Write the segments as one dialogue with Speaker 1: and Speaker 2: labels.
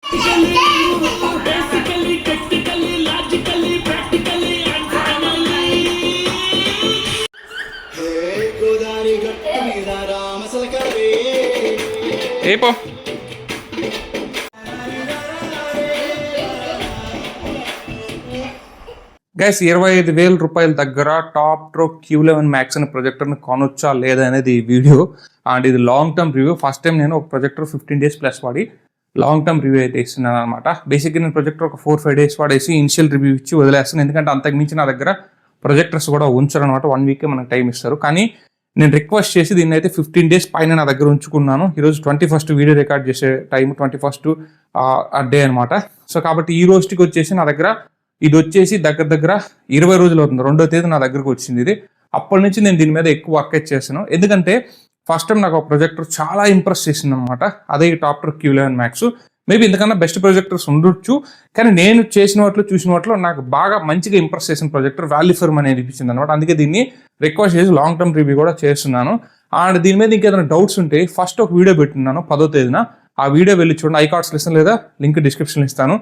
Speaker 1: ఏపో guys 25,000 రూపాయల దగ్గర top pro Q11 Max అనే ప్రొజెక్టర్ని కొనొచ్చా లేదా అనేది ఈ వీడియో. అండ్ ఇది long term review. First time నేను ఒక ప్రొజెక్టర్ 15 days ప్లస్ వాడి లాంగ్ టర్మ్ రివ్యూ అయితే ఇస్తున్నాను అనమాట. బేసిక్గా నేను ప్రొజెక్టర్ ఒక 4-5 days వాడేసి ఇనిషియల్ రివ్యూ ఇచ్చి వదిలేస్తాను. ఎందుకంటే అంతకుమించి నా దగ్గర ప్రొజెక్టర్స్ కూడా ఉంచరు అనమాట. 1 week మనకు టైం ఇస్తారు. కానీ నేను రిక్వెస్ట్ చేసి దీన్ని అయితే 15 days పైన నా దగ్గర ఉంచుకున్నాను. ఈరోజు 21st వీడియో రికార్డ్ చేసే టైం 21st డే అనమాట. సో కాబట్టి ఈ రోజుకి వచ్చేసి నా దగ్గర ఇది వచ్చేసి దగ్గర 20 రోజులు అవుతుంది. 2వ తేదీ నా దగ్గరకు వచ్చింది ఇది. అప్పటి నుంచి నేను దీని మీద ఎక్కువ వర్క్ చేశాను. ఎందుకంటే ఫస్ట్ టైం నాకు ఒక ప్రొజెక్టర్ చాలా ఇంప్రెస్ చేసింది అనమాట. అదే top pro Q11 Max. Maybe ఇంతకన్నా బెస్ట్ ప్రొజెక్టర్స్ ఉండొచ్చు, కానీ నేను చేసిన వాటిలో చూసిన వాటిలో నాకు బాగా మంచిగా ఇంప్రెస్ చేసిన ప్రొజెక్టర్ వాల్యూ ఫర్ మనీ అనిపించింది అనమాట. అందుకే దీన్ని రిక్వెస్ట్ చేసి లాంగ్ టర్మ్ రివ్యూ కూడా చేస్తున్నాను. అండ్ దీని మీద ఇంకేదైనా డౌట్స్ ఉంటే ఫస్ట్ ఒక వీడియో పెట్టున్నాను 10వ తేదీన. ఆ వీడియో వెళ్ళి చూడండి. ఐకార్డ్స్ లిస్ట్ లేదా లింక్ డిస్క్రిప్షన్ ఇస్తాను.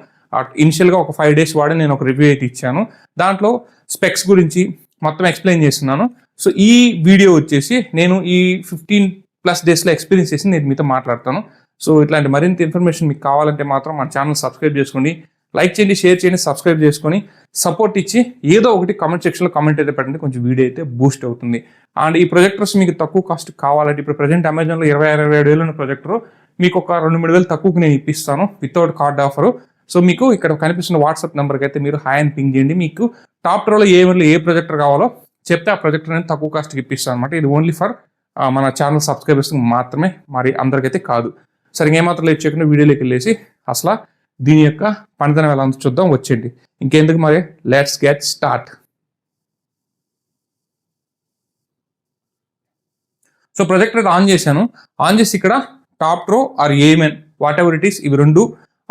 Speaker 1: ఇనిషియల్గా ఒక 5 days వాడి నేను ఒక రివ్యూ అయితే ఇచ్చాను. దాంట్లో స్పెక్స్ గురించి మొత్తం ఎక్స్ప్లెయిన్ చేస్తున్నాను. సో ఈ వీడియో వచ్చేసి నేను ఈ 15+ daysలో ఎక్స్పీరియన్స్ చేసి నేను మీతో మాట్లాడతాను. సో ఇట్లాంటి మరింత ఇన్ఫర్మేషన్ మీకు కావాలంటే మాత్రం మన ఛానల్ సబ్స్క్రైబ్ చేసుకోండి, లైక్ చేయండి, షేర్ చేయండి, సబ్స్క్రైబ్ చేసుకొని సపోర్ట్ ఇచ్చి ఏదో ఒకటి కామెంట్ సెక్షన్లో కామెంట్ అయితే పెట్టండి. కొంచెం వీడియో అయితే బూస్ట్ అవుతుంది. అండ్ ఈ ప్రొజెక్టర్స్ మీకు తక్కువ కాస్ట్ కావాలంటే ఇప్పుడు ప్రజెంట్ అమెజాన్లో 27,000 ఉన్న ప్రొజెక్టర్ మీకు ఒక 2-3 వేలు తక్కువకి నేను ఇప్పిస్తాను వితౌట్ కార్డ్ ఆఫర్. సో మీకు ఇక్కడ కనిపిస్తున్న వాట్సాప్ నెంబర్కి అయితే మీరు హాయ్ అని పింగ్ చేయండి. మీకు టాప్ ప్రోలో ఏ ప్రొజెక్టర్ కావాలో చెప్తే ఆ ప్రొజెక్టర్ అనేది తక్కువ కాస్ట్కి ఇప్పిస్తాను అనమాట. ఇది ఓన్లీ ఫర్ మన ఛానల్ సబ్స్క్రైబర్స్ మాత్రమే, మరి అందరికైతే కాదు. సరే ఏమాత్రం లేట్ చేయకుండా వీడియోలోకి వెళ్ళేసి అసలు దీని యొక్క పనితనం ఎలా ఉందో చూద్దాం. వచ్చేయండి, ఇంకెందుకు మరి let's get start. So projector on చేశాను. ఆన్ చేసి ఇక్కడ top pro or AMN whatever it is, ఇవి రెండు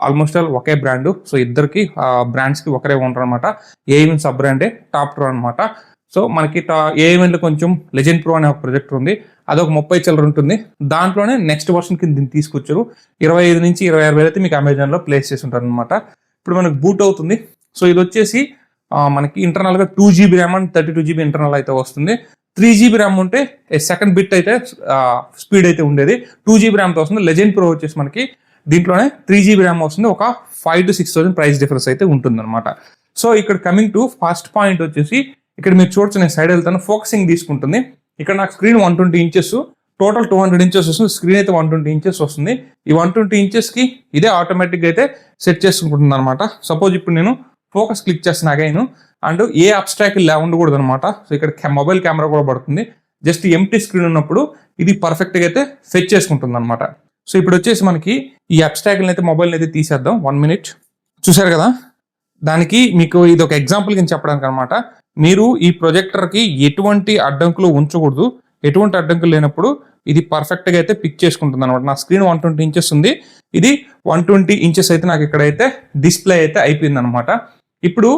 Speaker 1: ఆల్మోస్ట్ ఆల్ ఒకే బ్రాండ్. సో ఇద్దరికి బ్రాండ్స్కి ఒకరే ఉంటారు అనమాట. ఏఎంఎన్ సబ్ బ్రాండే టాప్ ప్రో అనమాట. సో మనకి ఏఎంఎన్లో కొంచెం లెజెండ్ ప్రో అనే ఒక ప్రొజెక్టర్ ఉంది. అదొక 30 చిల్లర ఉంటుంది. దాంట్లోనే నెక్స్ట్ వర్షన్ కింద దీన్ని తీసుకొచ్చారు. 25 నుంచి 26 వేలు అయితే మీకు అమెజాన్లో ప్లేస్ చేసి ఉంటారు అనమాట. ఇప్పుడు మనకు బూట్ అవుతుంది. సో ఇది వచ్చేసి మనకి ఇంటర్నల్గా 2GB RAM and 32GB internal అయితే వస్తుంది. 3GB ర్యామ్ ఉంటే సెకండ్ బిట్ అయితే స్పీడ్ అయితే ఉండేది. 2GB ర్యామ్తో వస్తుంది. లెజెండ్ ప్రో వచ్చేసి మనకి దీంట్లోనే 3GB ర్యామ్ వస్తుంది. ఒక 5,000 to 6,000 ప్రైస్ డిఫరెన్స్ అయితే ఉంటుంది అనమాట. సో ఇక్కడ కమింగ్ టు ఫస్ట్ పాయింట్ వచ్చేసి ఇక్కడ మీరు చూడొచ్చు, నేను సైడ్ వెళ్తాను, ఫోకసింగ్ తీసుకుంటుంది. ఇక్కడ నాకు స్క్రీన్ 120 inches, టోటల్ 200 inches వస్తుంది. స్క్రీన్ అయితే 120 inches వస్తుంది. ఈ 120 inchesకి ఇదే ఆటోమేటిక్గా అయితే సెట్ చేసుకుంటుంది అనమాట. సపోజ్ ఇప్పుడు నేను ఫోకస్ క్లిక్ చేస్తాను అగైన్, అండ్ ఏ అబ్స్ట్రాక్ట్ ఉండకూడదు అనమాట. సో ఇక్కడ మొబైల్ కెమెరా కూడా పడుతుంది. జస్ట్ ఎంటీ స్క్రీన్ ఉన్నప్పుడు ఇది పర్ఫెక్ట్గా అయితే సెట్ చేసుకుంటుంది అనమాట. సో ఇప్పుడు వచ్చేసి మనకి ఈ అబ్స్ట్రాక్ట్ని అయితే మొబైల్ని అయితే తీసేద్దాం. 1 minute. చూసారు కదా, దానికి మీకు ఇది ఒక ఎగ్జాంపుల్ కింద చెప్పడానికి అనమాట. మీరు ఈ ప్రొజెక్టర్కి ఎటువంటి అడ్డంకులు ఉంచకూడదు. ఎటువంటి అడ్డంకులు లేనప్పుడు ఇది పర్ఫెక్ట్గా అయితే పిక్ చేసుకుంటుంది అనమాట. నా స్క్రీన్ 120 inches ఉంది. ఇది 120 inches అయితే నాకు ఇక్కడైతే డిస్ప్లే అయితే అయిపోయింది అనమాట. ఇప్పుడు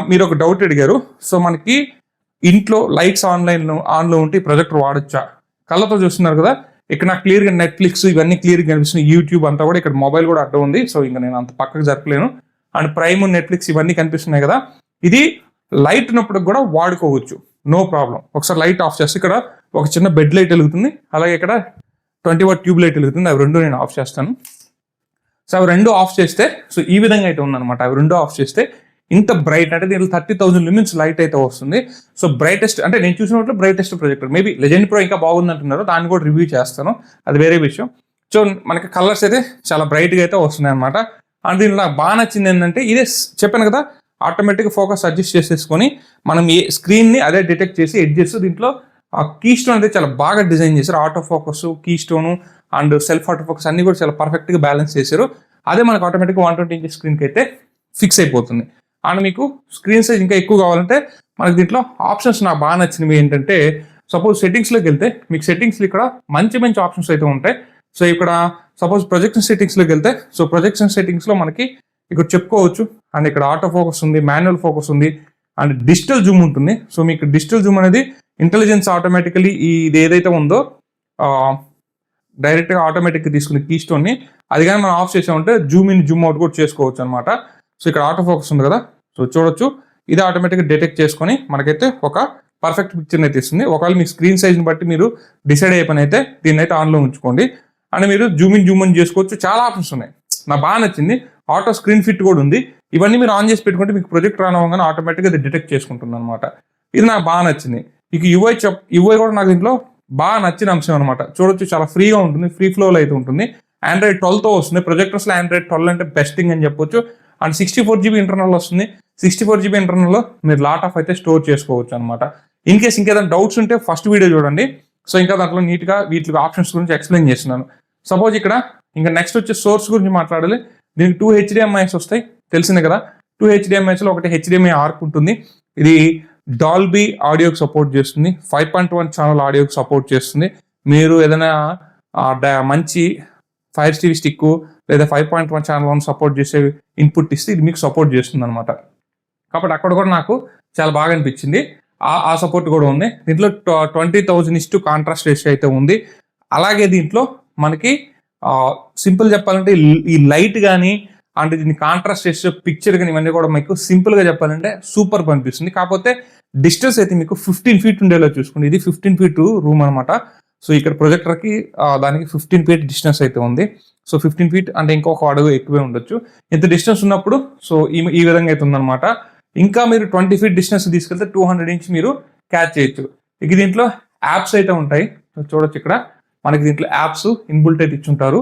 Speaker 1: మీరు ఒక డౌట్ అడిగారు. సో మనకి ఇంట్లో లైట్స్ ఆన్లో ఉంటే ప్రొజెక్టర్ వాడొచ్చా? కళ్ళతో చూస్తున్నారు కదా, ఇక్కడ నాకు క్లియర్గా నెట్ఫ్లిక్స్ ఇవన్నీ క్లియర్గా కనిపిస్తున్నాయి. యూట్యూబ్ అంతా కూడా, ఇక్కడ మొబైల్ కూడా అడ్డం ఉంది. సో ఇంకా నేను అంత పక్కకు జరపలేను. అండ్ ప్రైమ్, నెట్ఫ్లిక్స్ ఇవన్నీ కనిపిస్తున్నాయి కదా, ఇది లైట్ ఉన్నప్పుడు కూడా వాడుకోవచ్చు, నో ప్రాబ్లం. ఒకసారి లైట్ ఆఫ్ చేస్తే ఇక్కడ ఒక చిన్న బెడ్ లైట్ వెలుగుతుంది, అలాగే ఇక్కడ 20 watt ట్యూబ్ లైట్ వెలుగుతుంది. అవి రెండు నేను ఆఫ్ చేస్తాను. సో అవి రెండు ఆఫ్ చేస్తే, సో ఈ విధంగా అయితే ఉందన్నమాట. అవి రెండు ఆఫ్ చేస్తే ఇంత బ్రైట్, అంటే దీంట్లో 30,000 lumens లైట్ అయితే వస్తుంది. సో బ్రైటెస్ట్, అంటే నేను చూసినట్లు brightest projector. Maybe legend pro ఇంకా బాగుంది అంటున్నారు, దాన్ని కూడా రివ్యూ చేస్తాను, అది వేరే విషయం. సో మనకి కలర్స్ అయితే చాలా బ్రైట్గా అయితే వస్తున్నాయి అనమాట. అండ్ దీనిలో నాకు బాగా నచ్చింది ఏంటంటే, ఇదే చెప్పాను కదా, ఆటోమేటిక్గా ఫోకస్ అడ్జస్ట్ చేసేసుకొని మనం ఏ స్క్రీన్ని అదే డిటెక్ట్ చేసి ఎడ్జెస్, దీంట్లో ఆ కీ స్టోన్ అయితే చాలా బాగా డిజైన్ చేశారు. Auto focus, keystone and self auto focus అన్ని కూడా చాలా పర్ఫెక్ట్గా బ్యాలెన్స్ చేశారు. అదే మనకు ఆటోమేటిక్గా 120 inches స్క్రీన్కి అయితే ఫిక్స్ అయిపోతుంది. అండ్ మీకు స్క్రీన్ సైజ్ ఇంకా ఎక్కువ కావాలంటే మనకి దీంట్లో ఆప్షన్స్ నాకు బాగా నచ్చినవి ఏంటంటే, సపోజ్ సెట్టింగ్స్లోకి వెళ్తే మీకు సెట్టింగ్స్లో ఇక్కడ మంచి మంచి ఆప్షన్స్ అయితే ఉంటాయి. సో ఇక్కడ సపోజ్ ప్రొజెక్షన్ సెట్టింగ్స్లోకి వెళ్తే, సో ప్రొజెక్షన్ సెట్టింగ్స్లో మనకి ఇక్కడ చెప్పుకోవచ్చు. అండ్ ఇక్కడ ఆటో ఫోకస్ ఉంది, మాన్యువల్ ఫోకస్ ఉంది, అండ్ డిజిటల్ జూమ్ ఉంటుంది. సో మీకు డిజిటల్ జూమ్ అనేది ఇంటెలిజెన్స్ ఆటోమేటికలీ ఇది ఏదైతే ఉందో డైరెక్ట్గా ఆటోమేటిక్గా తీసుకుని కీ స్టోన్ని అది కానీ మనం ఆఫ్ చేసామంటే జూమ్ ఇన్ జూమ్ అవుట్ కూడా చేసుకోవచ్చు అనమాట. సో ఇక్కడ ఆటో ఫోకస్ ఉంది కదా, సో చూడొచ్చు ఇది ఆటోమేటిక్గా డిటెక్ట్ చేసుకొని మనకైతే ఒక పర్ఫెక్ట్ పిక్చర్ని అయితే ఇస్తుంది. ఒకవేళ మీ స్క్రీన్ సైజ్ని బట్టి మీరు డిసైడ్ అయ్యే పని అయితే దీన్ని అయితే ఆన్లో ఉంచుకోండి. అండ్ మీరు జూమ్ ఇన్ చేసుకోవచ్చు, చాలా ఆప్షన్స్ ఉన్నాయి. నాకు బాగా నచ్చింది. ఆటో స్క్రీన్ ఫిట్ కూడా ఉంది. ఇవన్నీ మీరు ఆన్ చేసి పెట్టుకుంటే మీకు ప్రొజెక్టర్ ఆన్ అవ్వగానే ఆటోమేటిక్గా అది డిటెక్ట్ చేసుకుంటుంది అనమాట. ఇది నాకు బాగా నచ్చింది. ఇక యూఐ కూడా నాకు దీంట్లో బాగా నచ్చిన అంశం అనమాట. చూడొచ్చు చాలా ఫ్రీగా ఉంటుంది, ఫ్రీ ఫ్లోలో అయితే ఉంటుంది. Android 12తో వస్తుంది. ప్రొజెక్టర్స్లో Android 12 అంటే బెస్ట్ థింగ్ అని చెప్పొచ్చు. అండ్ 64GB ఇంటర్నల్ వస్తుంది. 64GB ఇంటర్నల్లో మీరు లాట్ ఆఫ్ అయితే స్టోర్ చేసుకోవచ్చు అనమాట. ఇన్ కేస్ ఇంకేదైనా డౌట్స్ ఉంటే ఫస్ట్ వీడియో చూడండి. సో ఇంకా దాంట్లో నీట్గా వీటి ఆప్షన్స్ గురించి ఎక్స్ప్లెయిన్ చేస్తున్నాను. సపోజ్ ఇక్కడ ఇంకా నెక్స్ట్ వచ్చే సోర్స్ గురించి మాట్లాడాలి. దీనికి 2 HDMIs వస్తాయి, తెలిసింది కదా. 2 HDMIsలో ఒకటి HDMI ఆర్క్ ఉంటుంది. ఇది డాల్బీ ఆడియోకి సపోర్ట్ చేస్తుంది. 5.1 ఛానల్ ఆడియోకి సపోర్ట్ చేస్తుంది. మీరు ఏదైనా మంచి ఫైర్ టీవీ స్టిక్ లేదా 5.1 ఛానల్ సపోర్ట్ చేసే ఇన్పుట్ ఇస్తే ఇది మీకు సపోర్ట్ చేస్తుంది అనమాట. కాబట్టి అక్కడ కూడా నాకు చాలా బాగా అనిపించింది. ఆ సపోర్ట్ కూడా ఉంది. దీంట్లో 20,000:2 కాంట్రాస్ట్ రేషియో అయితే ఉంది. అలాగే దీంట్లో మనకి సింపుల్ చెప్పాలంటే ఈ లైట్ కానీ అంటే దీన్ని కాంట్రాస్ట్ రేషియో పిక్చర్ కానీ ఇవన్నీ కూడా మీకు సింపుల్గా చెప్పాలంటే సూపర్ అనిపిస్తుంది. కాకపోతే డిస్టెన్స్ అయితే మీకు 15 feet ఉండేలా చూసుకోండి. ఇది 15 feet రూమ్ అనమాట. సో ఇక్కడ ప్రొజెక్టర్కి దానికి 15 feet డిస్టెన్స్ అయితే ఉంది. సో 15 feet అంటే ఇంకొక అడుగు ఎక్కువే ఉండొచ్చు. ఇంత డిస్టెన్స్ ఉన్నప్పుడు సో ఈ విధంగా అయితే ఉందన్నమాట. ఇంకా మీరు 20 feet డిస్టెన్స్ తీసుకెళ్తే 200 inch మీరు క్యాచ్ చేయొచ్చు. ఇక దీంట్లో యాప్స్ అయితే ఉంటాయి. చూడొచ్చు ఇక్కడ మనకి దీంట్లో యాప్స్ ఇన్బుల్ట్ అయితే ఇచ్చుంటారు.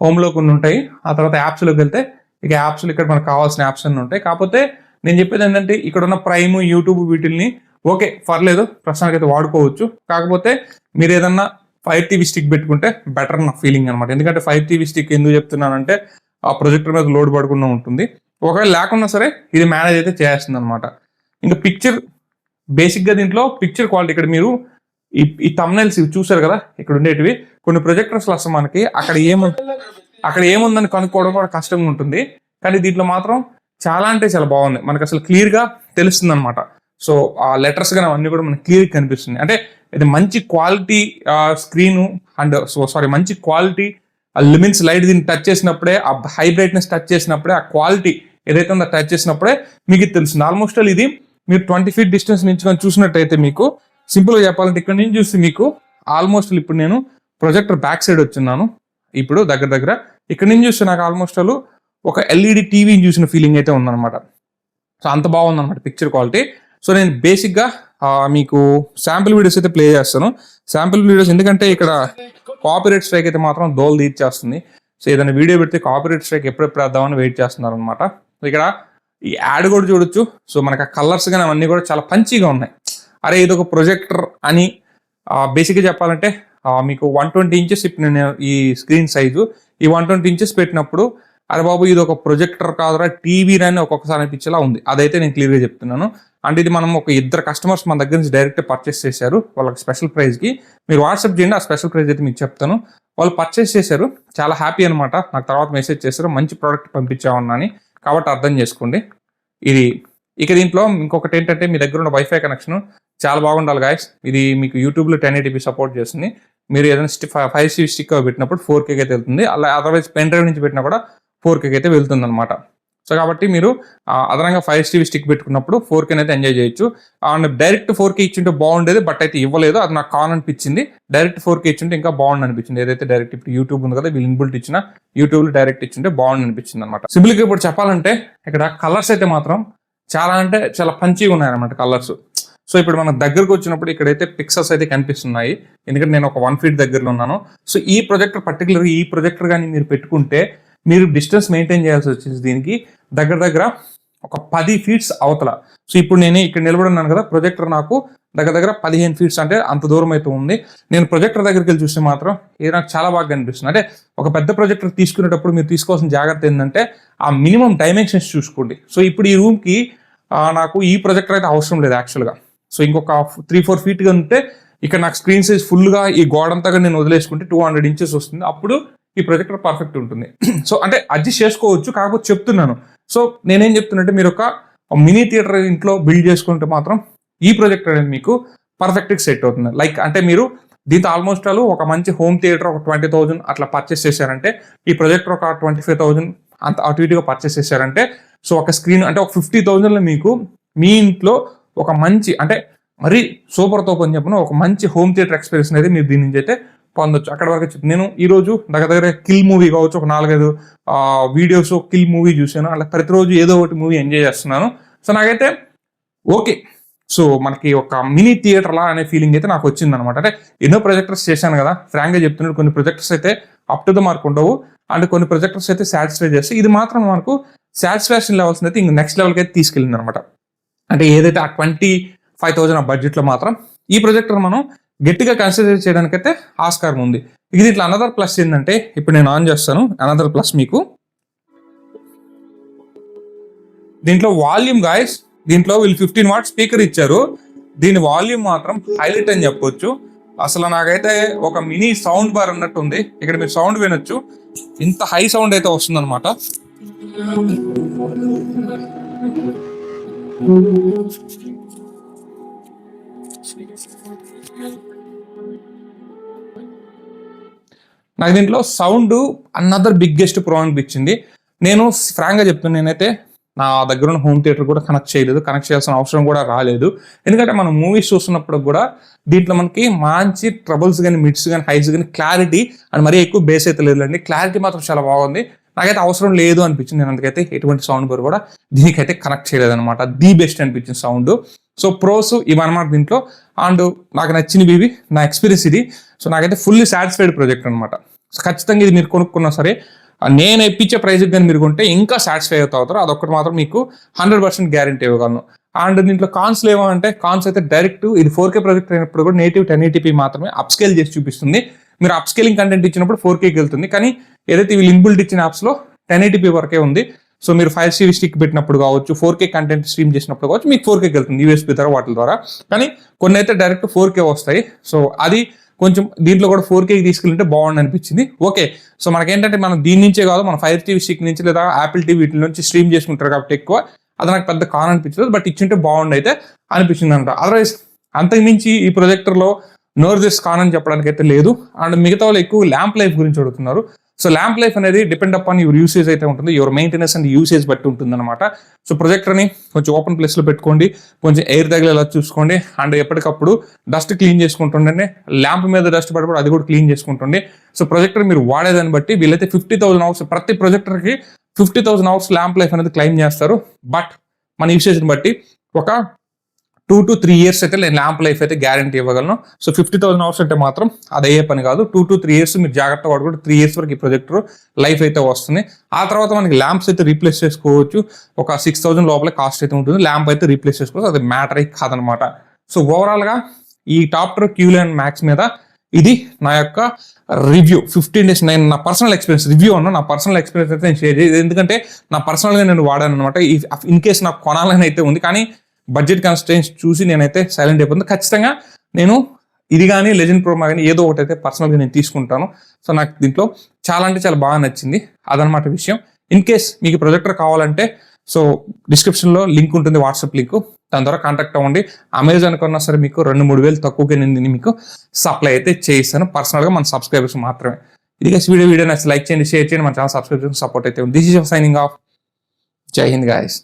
Speaker 1: హోమ్లో కొన్ని ఉంటాయి. ఆ తర్వాత యాప్స్లోకి వెళ్తే ఇక యాప్స్లో ఇక్కడ మనకు కావాల్సిన యాప్స్ అన్నీ ఉంటాయి. కాకపోతే నేను చెప్పేది ఏంటంటే ఇక్కడ ఉన్న ప్రైమ్, యూట్యూబ్ వీటిల్ని ఓకే పర్లేదు ప్రస్తుతానికి అయితే వాడుకోవచ్చు. కాకపోతే మీరు ఏదన్నా ఫైర్ టీవీ స్టిక్ పెట్టుకుంటే బెటర్ నా ఫీలింగ్ అనమాట. ఎందుకంటే ఫైర్ టీవీ స్టిక్ ఎందుకు చెప్తున్నానంటే ఆ ప్రొజెక్టర్ మీద లోడ్ పడకుండా ఉంటుంది. ఒకవేళ లేకున్నా సరే ఇది మేనేజ్ అయితే చేస్తుంది అనమాట. ఇంకా పిక్చర్ బేసిక్గా దీంట్లో పిక్చర్ క్వాలిటీ ఇక్కడ మీరు ఈ థంబ్నైల్స్ ఇవి చూసారు కదా ఇక్కడ ఉండేటివి. కొన్ని ప్రొజెక్టర్స్లో అసలు మనకి అక్కడ ఏముందని కనుక్కోవడం కూడా కష్టంగా ఉంటుంది. కానీ దీంట్లో మాత్రం చాలా అంటే చాలా బాగుంది. మనకు అసలు క్లియర్గా తెలుస్తుంది అనమాట. సో ఆ లెటర్స్ కానీ అవన్నీ కూడా మనకి క్లియర్గా కనిపిస్తుంది. అంటే ఇది మంచి క్వాలిటీ స్క్రీను అండ్ మంచి క్వాలిటీ లిమిన్స్ లైట్ దీన్ని టచ్ చేసినప్పుడే ఆ హై బ్రైట్నెస్ టచ్ చేసినప్పుడే ఆ క్వాలిటీ ఏదైతే ఉందో టచ్ చేసినప్పుడే మీకు ఇది తెలుస్తుంది. ఆల్మోస్ట్ ఇది మీరు 20 feet డిస్టెన్స్ నుంచి కానీ చూసినట్టయితే మీకు సింపుల్గా చెప్పాలంటే ఇక్కడ నుంచి చూసి మీకు ఆల్మోస్ట్ ఇప్పుడు నేను ప్రొజెక్టర్ బ్యాక్ సైడ్ వచ్చున్నాను. ఇప్పుడు దగ్గర ఇక్కడ నుంచి చూస్తే నాకు ఆల్మోస్ట్ ఒక LED టీవీని చూసిన ఫీలింగ్ అయితే ఉందన్నమాట. సో అంత బాగుందన్నమాట పిక్చర్ క్వాలిటీ. సో నేను బేసిక్గా మీకు శాంపిల్ వీడియోస్ అయితే ప్లే చేస్తాను. శాంపిల్ వీడియోస్ ఎందుకంటే ఇక్కడ కాపీరైట్ స్ట్రైక్ అయితే మాత్రం దోలు తీర్చేస్తుంది. సో ఏదైనా వీడియో పెడితే కాపీరైట్ స్ట్రైక్ ఎప్పుడెప్పుడు వేద్దామని వెయిట్ చేస్తున్నారు అనమాట. సో ఇక్కడ ఈ యాడ్ కూడా చూడొచ్చు. సో మనకి ఆ కలర్స్ కానీ అవన్నీ కూడా చాలా పంచిగా ఉన్నాయి. అరే ఇది ఒక ప్రొజెక్టర్ అని బేసిక్గా చెప్పాలంటే మీకు 120 inches ఇప్పుడు నేను ఈ స్క్రీన్ సైజు ఈ 120 inches పెట్టినప్పుడు అరే బాబు ఇది ఒక ప్రొజెక్టర్ కాదురా టీవీ అని ఒక్కొక్కసారి అనిపించేలా ఉంది. అదైతే నేను క్లియర్గా చెప్తున్నాను. అంటే ఇది మనం ఒక 2 customers మన దగ్గర నుంచి డైరెక్ట్ పర్చేస్ చేశారు. వాళ్ళకి స్పెషల్ ప్రైస్కి మీరు వాట్సాప్ చేయండి. ఆ స్పెషల్ ప్రైస్ అయితే మీకు చెప్తాను. వాళ్ళు పర్చేస్ చేశారు, చాలా హ్యాపీ అనమాట. నాకు తర్వాత మెసేజ్ చేశారు మంచి ప్రోడక్ట్ పంపించామన్నా అని. కాబట్టి అర్థం చేసుకోండి. ఇది ఇక దీంట్లో ఇంకొకటి ఏంటంటే మీ దగ్గర ఉన్న వైఫై కనెక్షన్ చాలా బాగుండాలి గాయస్. ఇది మీకు యూట్యూబ్లో 1080p సపోర్ట్ చేస్తుంది. మీరు ఏదైనా 5G స్టిక్ పెట్టినప్పుడు 4K అయితే వెళ్తుంది. అలా అదర్వైజ్ పెన్ డ్రైవ్ నుంచి పెట్టినా కూడా 4K అయితే వెళ్తుంది అనమాట. సో కాబట్టి మీరు అదనంగా 5G స్టిక్ పెట్టుకున్నప్పుడు 4K అయితే ఎంజాయ్ చేయొచ్చు. అండ్ డైరెక్ట్ 4K ఇచ్చింటే బాగుండేది, బట్ అయితే ఇవ్వలేదు. అది నాకు కావాలనిపించింది. డైరెక్ట్ 4K ఇచ్చింటే ఇంకా బాగుండి అనిపించింది. ఏదైతే డైరెక్ట్ ఇప్పుడు యూట్యూబ్ ఉంది కదా వీళ్ళు ఇన్బుల్ట్ ఇచ్చిన యూట్యూబ్లో డైరెక్ట్ ఇచ్చింటే బాగుండి అనిపించింది అనమాట. సింపుల్గా ఇప్పుడు చెప్పాలంటే ఇక్కడ కలర్స్ అయితే మాత్రం చాలా అంటే చాలా పంచిగా ఉన్నాయన్నమాట కలర్స్. సో ఇప్పుడు మన దగ్గరకు వచ్చినప్పుడు ఇక్కడైతే పిక్సెల్స్ అయితే కనిపిస్తున్నాయి. ఎందుకంటే నేను ఒక 1 feet దగ్గరలో ఉన్నాను. సో ఈ ప్రొజెక్టర్ ఈ ప్రొజెక్టర్ కానీ మీరు పెట్టుకుంటే మీరు డిస్టెన్స్ మెయింటైన్ చేయాల్సి వచ్చేసి దీనికి దగ్గర ఒక 10 feet అవతల. సో ఇప్పుడు నేను ఇక్కడ నిలబడి ఉన్నాను కదా, ప్రొజెక్టర్ నాకు దగ్గర 15 feet అంటే అంత దూరం అయితే ఉంది. నేను ప్రొజెక్టర్ దగ్గరికి వెళ్ళి చూస్తే మాత్రం ఇది నాకు చాలా బాగా కనిపిస్తుంది. అంటే ఒక పెద్ద ప్రొజెక్టర్ తీసుకునేటప్పుడు మీరు తీసుకోవాల్సిన జాగ్రత్త ఏంటంటే ఆ మినిమం డైమెన్షన్స్ చూసుకోండి. సో ఇప్పుడు ఈ రూమ్కి నాకు ఈ ప్రొజెక్టర్ అయితే అవసరం లేదు యాక్చువల్గా. సో ఇంకొక 3-4 feet ఉంటే ఇక్కడ నాకు స్క్రీన్ సైజ్ ఫుల్గా ఈ గోడంతా నేను వదిలేసుకుంటే 200 inches వస్తుంది. అప్పుడు ఈ ప్రొజెక్టర్ పర్ఫెక్ట్ ఉంటుంది. సో అంటే అడ్జస్ట్ చేసుకోవచ్చు. కాకపోతే చెప్తున్నాను. సో నేనేం చెప్తున్నట్టే మీరు ఒక మినీ థియేటర్ ఇంట్లో బిల్డ్ చేసుకుంటే మాత్రం ఈ ప్రొజెక్టర్ అనేది మీకు పర్ఫెక్ట్గా సెట్ అవుతుంది. లైక్ అంటే మీరు దీంతో ఆల్మోస్ట్ వాళ్ళు ఒక మంచి హోమ్ థియేటర్ ఒక 20,000 అట్లా పర్చేస్ చేశారంటే, ఈ ప్రొజెక్టర్ ఒక 25,000 అంత అటు ఇటుగా పర్చేస్ చేశారంటే, సో ఒక స్క్రీన్ అంటే ఒక 50,000లో మీకు మీ ఇంట్లో ఒక మంచి అంటే మరీ సూపర్ తోపు అని చెప్పిన ఒక మంచి హోమ్ థియేటర్ ఎక్స్పీరియన్స్ అనేది మీరు దీని నుంచి అయితే పొందొచ్చు. అక్కడ వరకు చెప్పి నేను ఈరోజు దగ్గర కిల్ మూవీ కావచ్చు, ఒక 4-5 వీడియోస్ కిల్ మూవీ చూశాను. అలా ప్రతిరోజు ఏదో ఒకటి మూవీ ఎంజాయ్ చేస్తున్నాను. సో నాకైతే ఓకే, సో మనకి ఒక మినీ థియేటర్ లా అనే ఫీలింగ్ అయితే నాకు వచ్చింది అనమాట. అంటే ఎన్నో ప్రొజెక్టర్స్ చేశాను కదా, ఫ్రాంక్గా చెప్తున్నాడు, కొన్ని ప్రొజెక్టర్స్ అయితే అప్ టు ద మార్క్ ఉండవు అండ్ కొన్ని ప్రొజెక్టర్స్ అయితే సాటిస్ఫై చేస్తాయి. ఇది మాత్రం మనకు సాటిస్ఫాక్షన్ లెవెల్స్ అయితే ఇంక నెక్స్ట్ లెవెల్కి అయితే తీసుకెళ్ళింది అనమాట. అంటే ఏదైతే ఆ 25,000 ఆ బడ్జెట్లో మాత్రం ఈ ప్రొజెక్టర్ మనం గట్టిగా కన్సిడర్ చేయడానికైతే ఆస్కారం ఉంది. ఇది ఇట్లా అనదర్ ప్లస్ ఏంటంటే, ఇప్పుడు నేను ఆన్ చేస్తాను. అనదర్ ప్లస్ మీకు దీంట్లో వాల్యూమ్ గాయస్, దీంట్లో వీళ్ళు 15 వాట్ స్పీకర్ ఇచ్చారు. దీని వాల్యూమ్ మాత్రం హైలైట్ అని చెప్పొచ్చు. అసలు నాకైతే ఒక మినీ సౌండ్ బార్ అన్నట్టు ఉంది. ఇక్కడ మీరు సౌండ్ వినొచ్చు, ఇంత హై సౌండ్ అయితే వస్తుంది అనమాట. నాకు దీంట్లో సౌండ్ అనదర్ బిగ్గెస్ట్ ప్రో అనిపించింది. నేను ఫ్రాంక్గా చెప్తున్నాను, నేనైతే నా దగ్గర ఉన్న హోమ్ థియేటర్ కూడా కనెక్ట్ చేయలేదు, కనెక్ట్ చేయాల్సిన అవసరం కూడా రాలేదు. ఎందుకంటే మనం మూవీస్ చూస్తున్నప్పుడు కూడా దీంట్లో మనకి మంచి ట్రబుల్స్ కానీ మిడ్స్ కానీ హైస్ కానీ క్లారిటీ అండ్ మరీ ఎక్కువ బేస్ అయితే లేదండి, క్లారిటీ మాత్రం చాలా బాగుంది. నాకైతే అవసరం లేదు అనిపించింది. నేను అందుకైతే ఎటువంటి సౌండ్ బార్ కూడా దీనికైతే కనెక్ట్ చేయలేదన్నమాట. ది బెస్ట్ అనిపించింది సౌండ్. సో ప్రోస్ ఇవన్నమాట దీంట్లో. అండ్ నాకు నచ్చినవి ఇవి, నా ఎక్స్పీరియన్స్ ఇది. సో నాకైతే ఫుల్లీ సాటిస్ఫైడ్ ప్రాజెక్ట్ అనమాట. సో ఖచ్చితంగా ఇది మీరు కొనుక్కున్నా సరే, నేను ఇప్పించే ప్రైజ్కి కానీ మీరు కొంటే ఇంకా సాటిస్ఫై అవుతారు. అదొక్కటి మాత్రం మీకు 100% గ్యారంటీ ఇవ్వగలను. అండ్ దీంట్లో కాన్స్ లేవా అంటే, కాన్స్ అయితే డైరెక్ట్ ఇది 4K ప్రాజెక్ట్ అయినప్పుడు కూడా నేటివ్ 1080p మాత్రమే అప్స్కేల్ చేసి చూపిస్తుంది. మీరు అప్స్కేలింగ్ కంటెంట్ ఇచ్చినప్పుడు 4Kకి వెళ్తుంది. కానీ ఏదైతే వీళ్ళు ఇన్బుల్ట్ ఇచ్చిన యాప్స్లో 1080p వరకే ఉంది. సో మీరు 5CV స్టిక్ పెట్టినప్పుడు కావచ్చు, 4K కంటెంట్ స్ట్రీమ్ చేసినప్పుడు కావచ్చు, మీకు 4Kకి వెళ్తుంది USB ద్వారా, వాటి ద్వారా. కానీ కొన్ని అయితే డైరెక్ట్ 4K వస్తాయి. సో అది కొంచెం దీంట్లో కూడా 4Kకి తీసుకెళ్తే బాగుంది అనిపించింది. ఓకే, సో మనకేంటంటే మనం దీని నుంచే కాదు, మన 5TV స్టిక్ నుంచి లేదా యాపిల్ టీవీ వీటి నుంచి స్ట్రీమ్ చేసుకుంటారు కాబట్టి ఎక్కువ, అది నాకు పెద్ద కాన్ అనిపించలేదు. బట్ ఇచ్చింటే బాగుండి అయితే అనిపించింది అనమాట. అదర్వైజ్ అంతకుమించి ఈ ప్రొజెక్టర్లో నోర్ దిస్ కాన్ అని చెప్పడానికి అయితే లేదు. అండ్ మిగతా వాళ్ళు ఎక్కువ ల్యాంప్ లైఫ్ గురించి అడుగుతున్నారు. సో ల్యాంప్ లైఫ్ అనేది డిపెండ్ అపాన్ యువర్ యూసేజ్ అయితే ఉంటుంది, యువర్ మెయింటెనెన్స్ అండ్ యూసేజ్ బట్టి ఉంటుంది అనమాట. సో ప్రొజెక్టర్ని కొంచెం ఓపెన్ ప్లేస్లో పెట్టుకోండి, కొంచెం ఎయిర్ తగిలేలా చూసుకోండి. అండ్ ఎప్పటికప్పుడు డస్ట్ క్లీన్ చేసుకుంటుండండి. ల్యాంప్ మీద డస్ట్ పడిపోయి అది కూడా క్లీన్ చేసుకుంటుండే. సో ప్రొజెక్టర్ మీరు వాడేదాన్ని బట్టి వీళ్ళైతే 50,000 అవర్స్, ప్రతి ప్రొజెక్టర్కి 50,000 అవర్స్ ల్యాంప్ లైఫ్ అనేది క్లెయిమ్ చేస్తారు. బట్ మన యూసేజ్ని బట్టి ఒక 2 to 3 years అయితే నేను ల్యాంప్ లైఫ్ అయితే గ్యారంటీ ఇవ్వగలను. సో 50,000 అవర్స్ అంటే మాత్రం అది అయ్యే పని కాదు. 2 to 3 years మీరు జాగ్రత్తగా వాడుకుంటే 3 years వరకు ఈ ప్రొజెక్టర్ లైఫ్ అయితే వస్తుంది. ఆ తర్వాత మనకి ల్యాంప్స్ అయితే రీప్లేస్ చేసుకోవచ్చు. ఒక 6,000 లోపలే కాస్ట్ అయితే ఉంటుంది. ల్యాంప్ అయితే రీప్లేస్ చేసుకోవచ్చు, అది మ్యాటర్ అయితే కాదనమాట. సో ఓవరాల్గా ఈ టాప్టర్ QLED Max మీద ఇది నా యొక్క రివ్యూ. 15 days నేను నా పర్సనల్ ఎక్స్పీరియన్స్ రివ్యూ అన్నా, నా పర్సనల్ ఎక్స్పీరియన్స్ అయితే నేను షేర్ చేయలేదు. ఎందుకంటే నా పర్సనల్గా నేను వాడాను అనమాట. ఇన్ కేస్ నాకు కొనాలని అయితే ఉంది, కానీ బడ్జెట్ కన్స్ట్రెయిన్స్ చూసి నేనైతే సైలెంట్ అయిపోతుంది. ఖచ్చితంగా నేను ఇది కానీ లెజెండ్ ప్రో కానీ ఏదో ఒకటి అయితే పర్సనల్గా నేను తీసుకుంటాను. సో నాకు దీంట్లో చాలా అంటే చాలా బాగా నచ్చింది, అదనమాట విషయం. ఇన్ కేస్ మీకు ప్రొజెక్టర్ కావాలంటే సో డిస్క్రిప్షన్లో లింక్ ఉంటుంది, వాట్సాప్ లింక్, దాని ద్వారా కాంటాక్ట్ అవ్వండి. అమెజాన్ కొన్నా సరే మీకు 2-3 వేలు తక్కువగా నేను మీకు సప్లై అయితే చేయిస్తాను, పర్సనల్గా మన సబ్స్క్రైబర్స్ మాత్రమే. ఇది వీడియో నచ్చి లైక్ చేయండి, షేర్ చేయండి, మన ఛానల్ సబ్స్క్రైబ్ చేయండి, సపోర్ట్ అయితే ఉంది. This is signing off. జై హింద్ గాయస్.